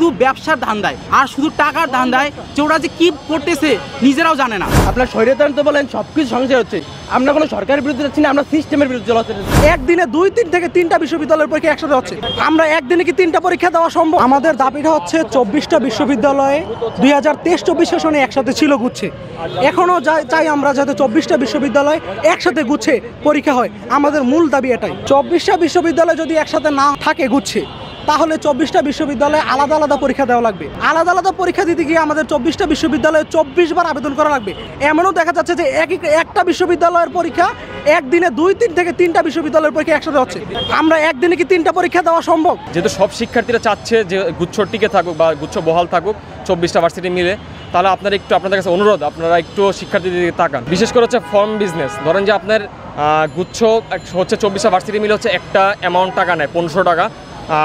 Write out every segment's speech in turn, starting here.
শুধু ব্যবসার ধান্দায় আর শুধু টাকার ধান্দায় যে ওরা যে কি করতেছে নিজেরাও জানে না। আপনার স্বৈরতন্ত্র বলেন সবকিছু সংশয় হচ্ছে। আমরা কোনো সরকারের বিরুদ্ধে যাচ্ছি না, আমরা সিস্টেমের বিরুদ্ধে চলাচ্ছি। একদিনে 2-3 থেকে 3টা বিশ্ববিদ্যালয়ের পরীক্ষা একসাথে হচ্ছে। আমরা একদিনে কি 3টা পরীক্ষা দেওয়া সম্ভব? আমাদের দাবিটা হচ্ছে 24টা বিশ্ববিদ্যালয়ে 2023-24 সেশনে একসাথে ছিল গুচ্ছে। এখনও চাই আমরা যাতে 24টা বিশ্ববিদ্যালয় একসাথে গুচ্ছে পরীক্ষা হয়। আমাদের মূল দাবি এটাই। 24টা বিশ্ববিদ্যালয় যদি একসাথে না থাকে গুচ্ছে, তাহলে 24টা বিশ্ববিদ্যালয়ে আলাদা আলাদা পরীক্ষা দেওয়া লাগবে। আলাদা আলাদা পরীক্ষা দিতে গিয়ে আমাদের 24টা বিশ্ববিদ্যালয়ে 24 বার আবেদন করা লাগবে। এমনও দেখা যাচ্ছে যে একটা বিশ্ববিদ্যালয়ের পরীক্ষা একদিনে 2-3 থেকে 3টা বিশ্ববিদ্যালয়ের পরীক্ষা একসাথে হচ্ছে। আমরা একদিনে কি 3টা পরীক্ষা দেওয়া সম্ভব? যেহেতু সব শিক্ষার্থীরা চাচ্ছে যে গুচ্ছ টিকে থাকুক বা গুচ্ছ বহাল থাকুক 24টা ভার্সিটি মিলে, তাহলে আপনাদের কাছে অনুরোধ, আপনারা একটু শিক্ষার্থীদের দিকে তাকান। বিশেষ করে হচ্ছে ফর্ম বিজনেস। ধরেন যে আপনার গুচ্ছ হচ্ছে 24টা ভার্সিটি মিলে হচ্ছে একটা অ্যামাউন্ট টাকা নেয় 1500 টাকা।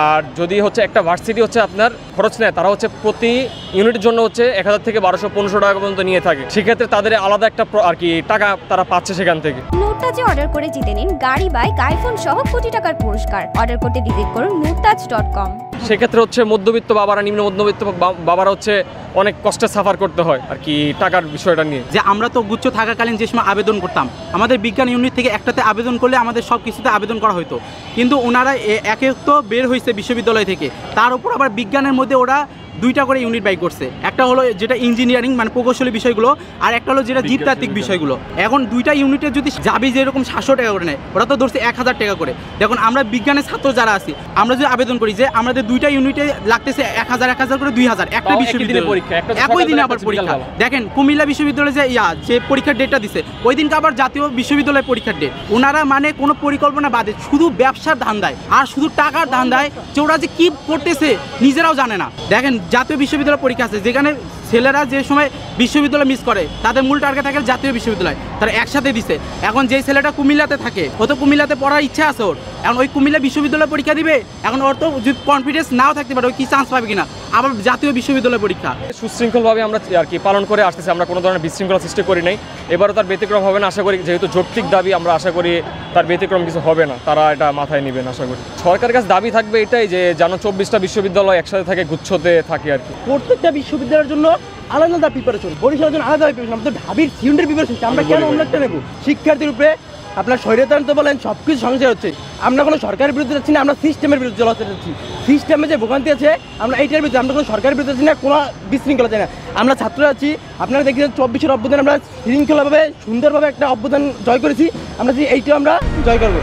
আর যদি হচ্ছে একটা ভার্সিটি হচ্ছে আপনার খরচ নেয়, তারা হচ্ছে প্রতি ইউনিটের জন্য হচ্ছে 1000 থেকে 1200-1500 টাকা পর্যন্ত নিয়ে থাকে। সেক্ষেত্রে তাদের আলাদা একটা আর কি টাকা তারা পাচ্ছে সেখান থেকে। নুরতাজে অর্ডার করে জিতে নিন গাড়ি, বাইক, আইফোন সহ কোটি টাকার পুরস্কার। অর্ডার করতে ভিজিট করুন nurtaj.com। সেক্ষেত্রে হচ্ছে মধ্যবিত্ত বাবারা, নিম্ন মধ্যবিত্ত বাবারা হচ্ছে অনেক কষ্টে সাফার করতে হয় আর কি টাকার বিষয়টা নিয়ে। যে আমরা তো গুচ্ছ থাকাকালীন যে সময় আবেদন করতাম, আমাদের বিজ্ঞান ইউনিট থেকে একটাতে আবেদন করলে আমাদের সব কিছুতে আবেদন করা হতো। কিন্তু ওনারা এক তো বের হয়েছে বিশ্ববিদ্যালয় থেকে, তার উপর আবার বিজ্ঞানের মধ্যে ওরা 2টা করে ইউনিট বাই করছে। একটা হলো যেটা ইঞ্জিনিয়ারিং মানে প্রকৌশলী বিষয়গুলো, আর একটা হলো যেটা জীবতাত্ত্বিক বিষয়গুলো। এখন 2টা ইউনিটে যদি যাবি যেরকম 700 টাকা করে নেয়, ওরা তো ধরছে 1000 টাকা করে। দেখুন আমরা বিজ্ঞানের ছাত্র যারা আছি, আমরা যদি আবেদন করি যে আমাদের 2টা ইউনিটে লাগতেছে 1000 করে 2000 একটা বিশ্ববিদ্যালয় পরীক্ষা, একই দিনে আবার পরীক্ষা। দেখেন কুমিল্লা বিশ্ববিদ্যালয়ে যে পরীক্ষার ডেটটা দিছে, ওই দিনকে আবার জাতীয় বিশ্ববিদ্যালয় পরীক্ষার ডেট। ওনারা মানে কোনো পরিকল্পনা বাদে শুধু ব্যবসার ধান্দায় আর শুধু টাকার ধান্দায় যে ওরা যে কি করতেছে নিজেরাও জানে না। দেখেন জাতীয় বিশ্ববিদ্যালয় পরীক্ষা আছে, যেখানে ছেলেরা যে সময় বিশ্ববিদ্যালয় মিস করে তাদের মূল টার্গেট থাকে জাতীয় বিশ্ববিদ্যালয়, তারা একসাথে দিছে। এখন যেই ছেলেটা কুমিল্লাতে থাকে, ও তো কুমিল্লাতে পড়ার ইচ্ছা আছে ওর, এখন ওই কুমিল্লা বিশ্ববিদ্যালয় পরীক্ষা দিবে। এখন ওর তো যদি কনফিডেন্স নাও থাকতে পারে, ওই কি চান্স পাবে কিনা আবার জাতীয় বিশ্ববিদ্যালয় পরীক্ষা। সুশৃঙ্খলভাবে আমরা আর কি পালন করে আসতেছি, আমরা কোনো ধরনের বিশৃঙ্খলা সৃষ্টি করি নাই। এবারও তার ব্যতিক্রম হবে না আশা করি। যেহেতু যৌক্তিক দাবি, আমরা আশা করি তার ব্যতিক্রম কিছু হবে না, তারা এটা মাথায় নেবেন আশা করি। সরকারের কাছে দাবি থাকবে এটাই যে যেন 24টা বিশ্ববিদ্যালয় একসাথে থাকে, গুচ্ছতে থাকে আর কি। প্রত্যেকটা বিশ্ববিদ্যালয়ের জন্য আলাদা আলাদা প্রিপারেশন, বরিশালের জন্য আলাদা প্রিপারেশন। আমাদের ঢাবির সিউন্ডের প্রিপারেশন, আমরা কেন অন্য একটা নেব? শিক্ষার্থীর উপরে আপনার স্বৈরতন্ত্র বলেন সবকিছু সংশয় হচ্ছে। আমরা কোনো সরকারের বিরুদ্ধে যাচ্ছি না, আমরা সিস্টেমের বিরুদ্ধে চলাতে যাচ্ছি। সিস্টেমে যে ভোগান্তি আছে আমরা এইটার বিরুদ্ধে, আমরা কোনো সরকারের বিরুদ্ধে যাচ্ছি না, কোনো বিশৃঙ্খলা চাই না। আমরা ছাত্ররা আছি, আপনারা দেখছেন 24-এর অভ্যুত্থান আমরা শৃঙ্খলাভাবে সুন্দরভাবে একটা অভ্যুত্থান জয় করেছি। আমরা এইটাও আমরা জয় করবো।